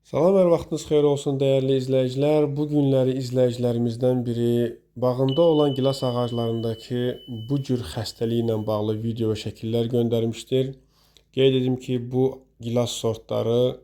Salam, hər vaxtınız xeyir olsun dəyərli izləyicilər. Bu günləri izləyicilərimizdən biri bağında olan gilas ağaclarındakı bu cür xəstəliklə bağlı video və şəkillər göndərmişdir. Qeyd edim ki, bu gilas sortları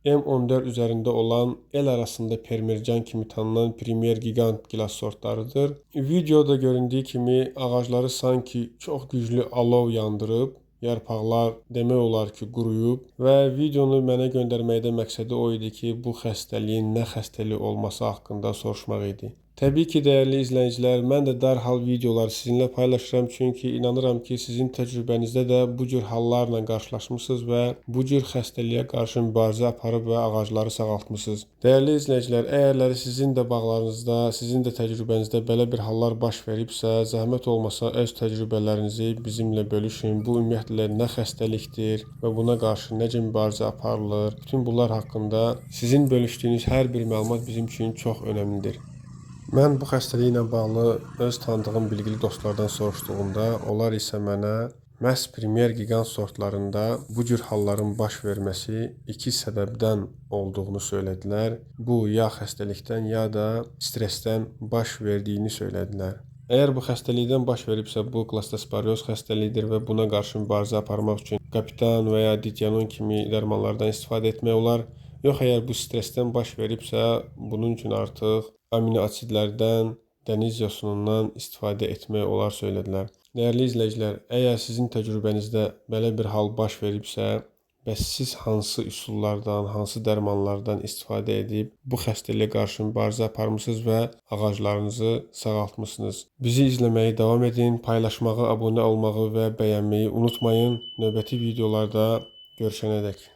M14 üzərində olan el arasında Permercan kimi tanınan Premier Gigant gilas sortlarıdır. Videoda göründüyü kimi ağacları sanki çox güclü alov yandırıb, yarpaqlar demək olar ki, quruyub və videonu mənə göndərməkdə məqsədi o idi ki, bu xəstəliyin nə xəstəlik olması haqqında soruşmaq idi. Təbii ki, dəyərli izləyicilər, mən də dərhal videoları sizinlə paylaşıram, çünki inanıram ki, sizin təcrübənizdə də bu cür hallarla qarşılaşmısınız və bu cür xəstəliyə qarşı mübarizə aparıb və ağacları sağaltmısınız. Dəyərli izləyicilər, əgərləri sizin də bağlarınızda, sizin də təcrübənizdə belə bir hallar baş veribsə, zəhmət olmasa öz təcrübələrinizi bizimlə bölüşün. Bu ümumiyyətlə nə xəstəlikdir və buna qarşı necə mübarizə aparılır? Bütün bunlar haqqında sizin bölüşdüyünüz hər bir məlumat bizim üçün çox önəmlidir. Mən bu xəstəliklə bağlı öz tanıdığım bilgili dostlardan soruşduğumda, onlar isə mənə məhz Premier Gigant sortlarında bu cür halların baş verməsi iki səbəbdən olduğunu söylədilər. Bu, ya xəstəlikdən, ya da stressdən baş verdiyini söylədilər. Əgər bu xəstəlikdən baş veribsə, bu klastosporioz xəstəliyidir və buna qarşı mübarizə aparmaq üçün kapitan və ya dityanon kimi dərmanlardan istifadə etmək olar. Yox, əgər bu stressdən baş veribsə, bunun üçün artıq amino asidlərdən, dəniz yosunundan istifadə etmək olar söylədilər. Dəyərli izləyicilər, əgər sizin təcrübənizdə belə bir hal baş veribsə, bəs siz hansı üsullardan, hansı dərmanlardan istifadə edib bu xəstəliyə qarşı mübarizə aparmısınız və ağaclarınızı sağaltmısınız? Bizi izləməyi davam edin, paylaşmağı, abunə olmağı və bəyənməyi unutmayın. Növbəti videolarda görüşənədək.